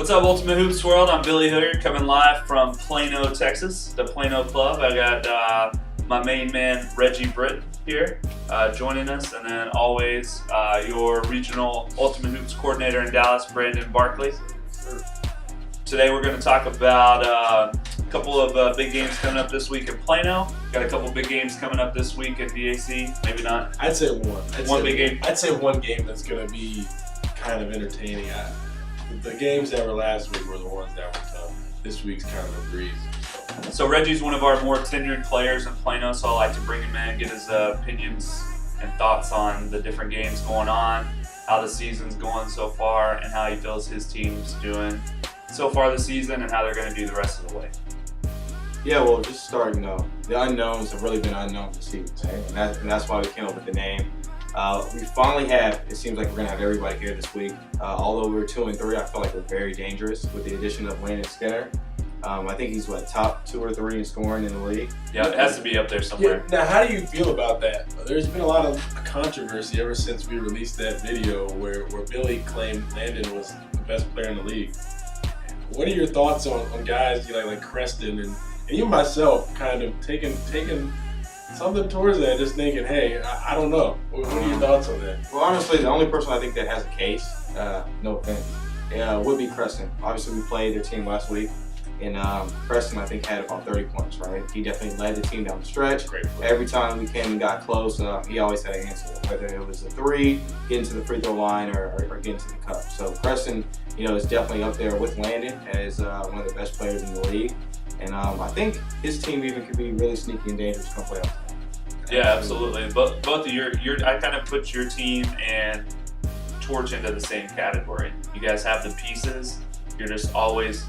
What's up, Ultimate Hoops World? I'm Billy Hooder, coming live from Plano, Texas, the Plano Club. I got my main man, Reggie Britton, here joining us, and then always your regional Ultimate Hoops coordinator in Dallas, Brandon Barkley. Today we're going to talk about a couple of big games coming up this week in Plano. Got a couple big games coming up this week at DAC. Maybe not. I'd say one. One big game. I'd say one game that's going to be kind of entertaining. The games that were last week were the ones that were tough. This week's kind of a breeze. So Reggie's one of our more tenured players in Plano, so I like to bring him in, get his opinions and thoughts on the different games going on, how the season's going so far, and how he feels his team's doing so far this season and how they're going to do the rest of the way. Yeah, well, just starting, the unknowns have really been unknown this season, right? And that's why we came up with the name. We finally have, it seems like we're going to have everybody here this week. Although we're 2-3, I feel like we're very dangerous with the addition of Landon Skinner. I think he's, top 2 or 3 in scoring in the league. Yeah, it has to be up there somewhere. Yeah, now, how do you feel about that? There's been a lot of controversy ever since we released that video where Billy claimed Landon was the best player in the league. What are your thoughts on guys like Creston and even myself kind of taking something towards that, just thinking, hey, I don't know. What are your thoughts on that? Well, honestly, the only person I think that has a case, no offense, would be Creston. Obviously, we played their team last week, and Creston, I think, had about 30 points, right? He definitely led the team down the stretch. Great play. Every time we came and got close, he always had an answer, whether it was a 3, getting to the free throw line, or getting to the cup. So Creston, is definitely up there with Landon as one of the best players in the league. And I think his team even could be really sneaky and dangerous come playoff time. Yeah, absolutely. Both of I kind of put your team and Torch into the same category. You guys have the pieces. You're just always,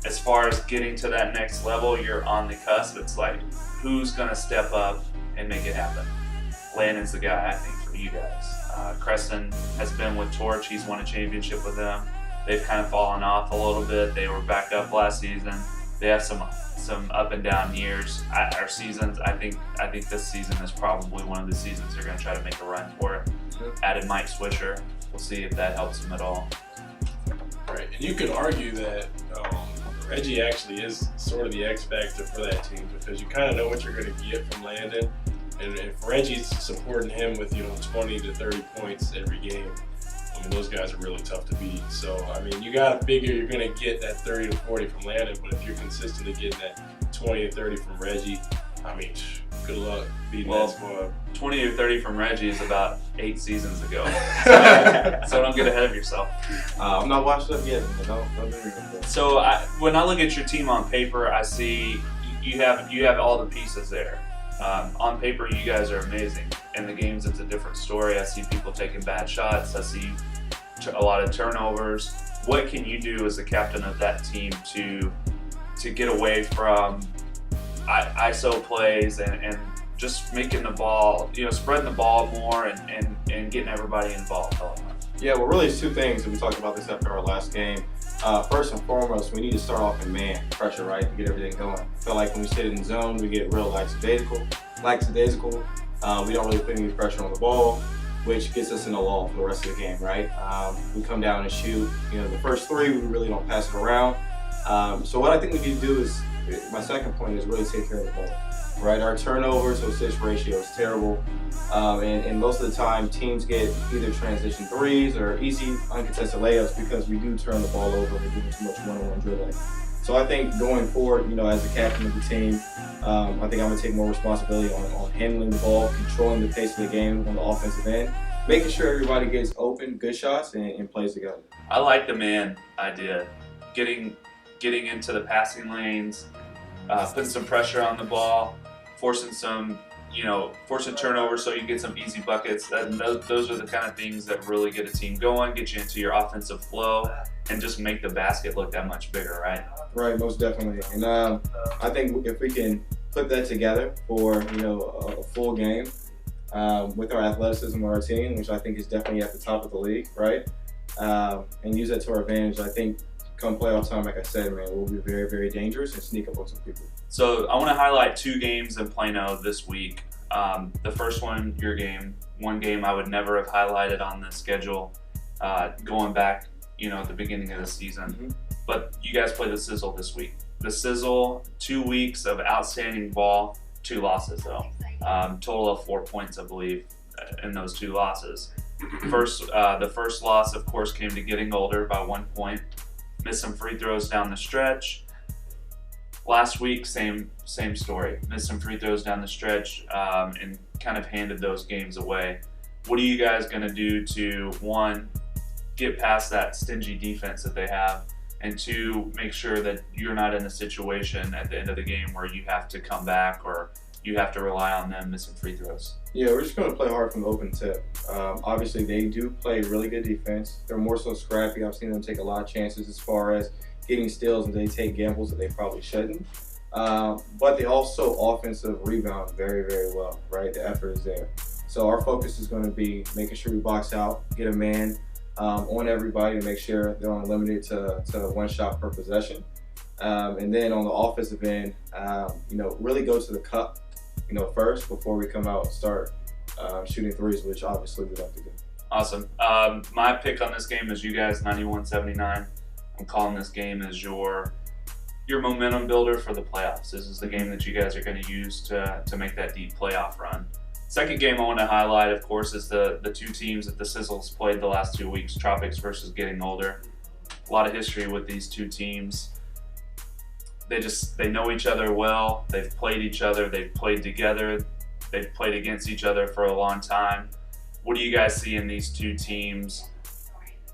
as far as getting to that next level, you're on the cusp. It's like, who's going to step up and make it happen? Landon's the guy, I think, for you guys. Creston has been with Torch. He's won a championship with them. They've kind of fallen off a little bit. They were back up last season. They have some up and down years. Our seasons, I think this season is probably one of the seasons they're going to try to make a run for it. Added Mike Swisher. We'll see if that helps them at all. Right, and you could argue that Reggie actually is sort of the X factor for that team because you kind of know what you're going to get from Landon, and if Reggie's supporting him with 20 to 30 points every game, those guys are really tough to beat. So, you got to figure you're going to get that 30 to 40 from Landon, but if you're consistently getting that 20 to 30 from Reggie, good luck beating that squad. 20 or 30 from Reggie is about 8 seasons ago. So don't get ahead of yourself. I'm not washed up yet. Don't do anything. So when I look at your team on paper, I see you have all the pieces there. On paper, you guys are amazing. In the games, it's a different story. I see people taking bad shots. I see a lot of turnovers. What can you do as the captain of that team to get away from ISO plays and just making the ball, spreading the ball more and getting everybody involved? Yeah, well, really, it's 2 things, and we talked about this after our last game. First and foremost, we need to start off in man pressure, right, to get everything going. I feel like when we sit in zone, we get real lackadaisical. We don't really put any pressure on the ball, which gets us in a lull for the rest of the game, right? We come down and shoot. The first 3, we really don't pass it around. So what I think we need to do is, my second point is really take care of the ball, right? Our turnover to assist ratio is terrible. And most of the time, teams get either transition 3s or easy uncontested layups because we do turn the ball over and we're doing too much one-on-one dribbling. So I think going forward, as the captain of the team, I think I'm going to take more responsibility on handling the ball, controlling the pace of the game on the offensive end, making sure everybody gets open, good shots, and plays together. I like the man idea. Getting into the passing lanes, putting some pressure on the ball, forcing turnovers so you get some easy buckets. And those are the kind of things that really get a team going, get you into your offensive flow, and just make the basket look that much bigger, right? Right, most definitely. And I think if we can put that together for a full game with our athleticism of our team, which I think is definitely at the top of the league, right? And use that to our advantage, I think come playoff time, like I said, man, we'll be very, very dangerous and sneak up on some people. So I want to highlight 2 games in Plano this week. The first one, your game. One game I would never have highlighted on the schedule. Going back at the beginning of the season. Mm-hmm. But you guys play the Sizzle this week. The Sizzle, 2 weeks of outstanding ball, 2 losses though. Total of 4 points, I believe, in those 2 losses. The first loss, of course, came to Getting Older by 1 point. Missed some free throws down the stretch. Last week, same story. Missed some free throws down the stretch and kind of handed those games away. What are you guys going to do to, 1, get past that stingy defense that they have, and 2, make sure that you're not in a situation at the end of the game where you have to come back or you have to rely on them missing free throws? Yeah, we're just going to play hard from the open tip. Obviously, they do play really good defense. They're more so scrappy. I've seen them take a lot of chances as far as getting steals, and they take gambles that they probably shouldn't. But they also offensive rebound very, very well, right? The effort is there. So our focus is going to be making sure we box out, get a man on everybody to make sure they're only limited to 1 shot per possession. And then on the offensive end, really go to the cup, first before we come out and start shooting threes, which obviously we have to do. Awesome. My pick on this game is you guys 91-79. I'm calling this game as your momentum builder for the playoffs. This is the game that you guys are going to use to make that deep playoff run. Second game I want to highlight, of course, is the 2 teams that the Sizzles played the last 2 weeks, Tropics versus Getting Older. A lot of history with these 2 teams. They know each other well. They've played each other. They've played together. They've played against each other for a long time. What do you guys see in these 2 teams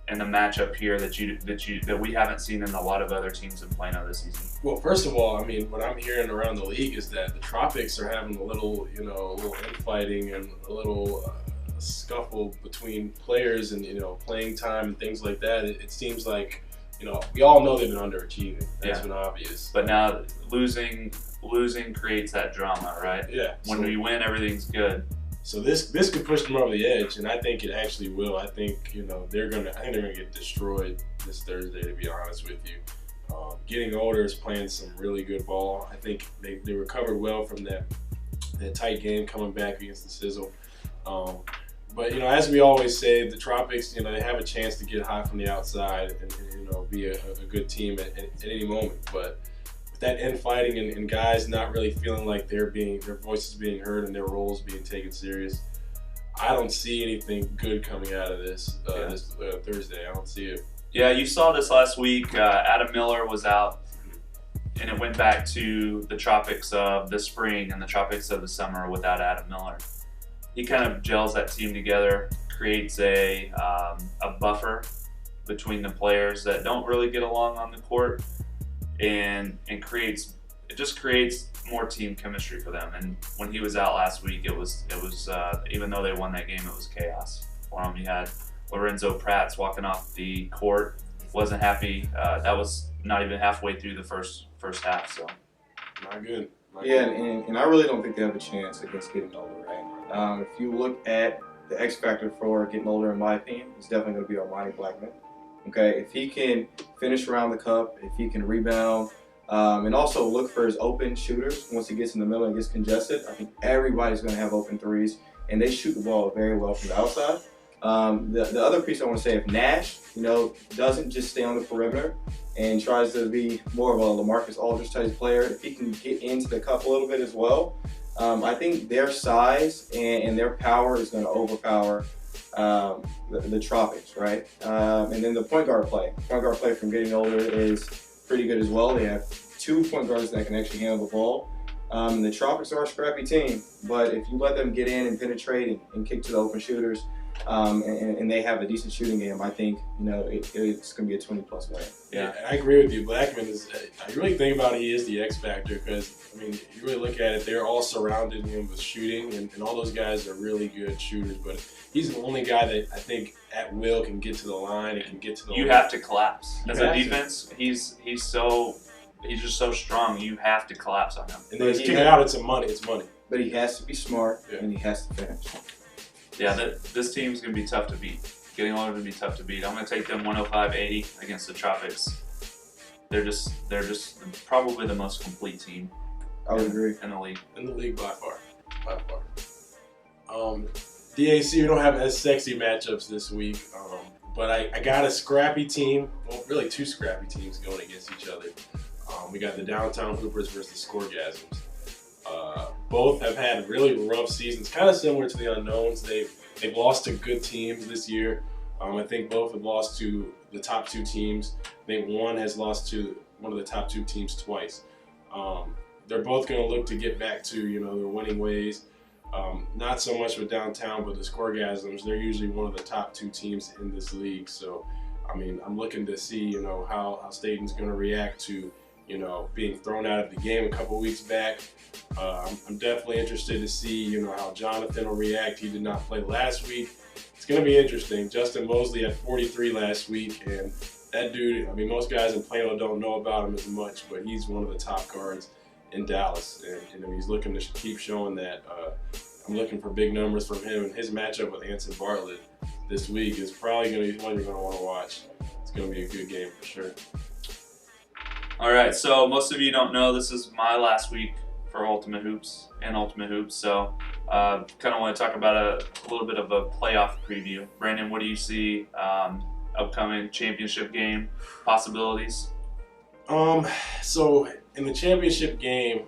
and the matchup here that we haven't seen in a lot of other teams in Plano this season? Well, first of all, I mean, what I'm hearing around the league is that the Tropics are having a little infighting and a little scuffle between players and playing time and things like that. It seems like we all know they've been underachieving. That's been obvious. But now losing creates that drama, right? Yeah. When we win, everything's good. So this could push them over the edge, and I think it actually will. I think they're gonna get destroyed this Thursday. To be honest with you, Getting Older is playing some really good ball. I think they recovered well from that tight game coming back against the Sizzle. But as we always say, the Tropics, they have a chance to get hot from the outside and be a good team at any moment. But with that infighting and guys not really feeling like their voices being heard and their roles being taken serious, I don't see anything good coming out of this Thursday. I don't see it. Yeah, you saw this last week. Adam Miller was out, and it went back to the Tropics of the spring and the Tropics of the summer without Adam Miller. He kind of gels that team together, creates a buffer between the players that don't really get along on the court, and creates more team chemistry for them. And when he was out last week, it was even though they won that game, it was chaos for them. You had Lorenzo Prats walking off the court, wasn't happy. That was not even halfway through the first half. So not good. And I really don't think they have a chance against Getting Older, right? If you look at the X factor for Getting Older, in my opinion, it's definitely going to be Armani Blackman. Okay, if he can finish around the cup, if he can rebound, and also look for his open shooters once he gets in the middle and gets congested, I think everybody's going to have open threes, and they shoot the ball very well from the outside. The other piece I want to say, if Nash, doesn't just stay on the perimeter and tries to be more of a LaMarcus Aldridge type player, if he can get into the cup a little bit as well, I think their size and their power is going to overpower the Tropics, right? And then the point guard play from Getting Older is pretty good as well. They have 2 point guards that can actually handle the ball. The Tropics are a scrappy team, but if you let them get in and penetrate and kick to the open shooters, and they have a decent shooting game, I think it's going to be a 20+ win. Yeah, I agree with you. Blackman is. I really think about it, he is the X factor because you really look at it, they're all surrounding him with shooting, and all those guys are really good shooters. But he's the only guy that I think at will can get to the line and can get to the. You have to collapse as a defense. He's just so strong. You have to collapse on him. And then kick it out. It's money. But he has to be smart and he has to finish. Yeah, this team's going to be tough to beat. Getting Older to be tough to beat. I'm going to take them 105-80 against the Tropics. They're just probably the most complete team. I would agree. In the league. In the league by far. DAC, we don't have as sexy matchups this week. But I got a scrappy team. Well, really two scrappy teams going against each other. We got the Downtown Hoopers versus the Scoregasms. Both have had really rough seasons, kind of similar to the Unknowns. They've lost to good teams this year. I think both have lost to the top two teams. I think one has lost to one of the top two teams twice. They're both going to look to get back to their winning ways. Not so much with Downtown, but the Scoregasms. They're usually one of the top two teams in this league. So, I mean, I'm looking to see how Staten's going to react to being thrown out of the game a couple weeks back. I'm definitely interested to see, how Jonathan will react. He did not play last week. It's going to be interesting. Justin Mosley had 43 last week, and that dude, I mean, most guys in Plano don't know about him as much, but he's one of the top guards in Dallas, and he's looking to keep showing that. I'm looking for big numbers from him, and his matchup with Anson Bartlett this week is probably going to be one you're going to want to watch. It's going to be a good game for sure. All right, so most of you don't know this is my last week for Ultimate Hoops, so kind of want to talk about a little bit of a playoff preview. Brandon, what do you see upcoming championship game possibilities? So in the championship game,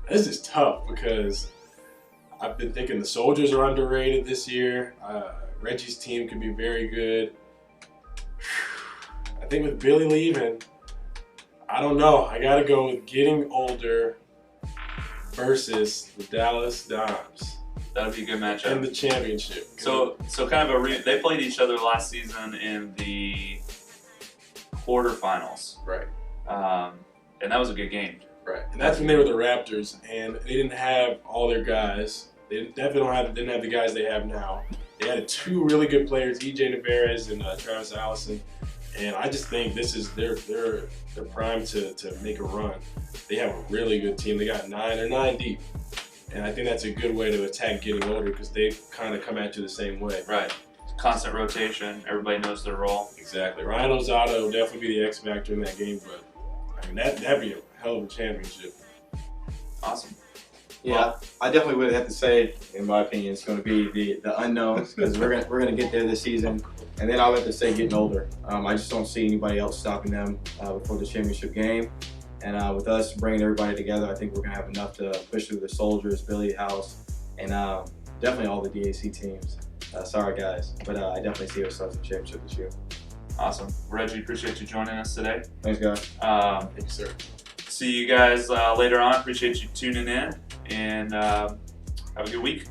this is tough because I've been thinking the Soldiers are underrated this year. Reggie's team could be very good. I think with Billy leaving, I don't know. I got to go with getting older versus the Dallas Dimes. That would be a good matchup. In the championship. So kind of they played each other last season in the quarterfinals. Right. And that was a good game. Right. And that's when they were the Raptors, and they didn't have all their guys. They definitely didn't have the guys they have now. They had two really good players, EJ Navarez and Travis Allison. And I just think this is their prime to make a run. They have a really good team. They're 9 deep. And I think that's a good way to attack getting older because they kind of come at you the same way. Right. Constant rotation. Everybody knows their role. Exactly. Ryan Lozada will definitely be the X factor in that game, but I mean that'd be a hell of a championship. Awesome. Yeah, Well, I definitely would have to say, in my opinion, it's going to be the unknowns because we're gonna get there this season, and then I'll have to say getting older. I just don't see anybody else stopping them before the championship game, and with us bringing everybody together, I think we're gonna have enough to push through the Soldiers, Billy House, and definitely all the DAC teams. Sorry guys, but I definitely see ourselves in the championship this year. awesome. Reggie, appreciate you joining us today. Thanks guys. Thank you, sir. See you guys later on. Appreciate you tuning in, and have a good week.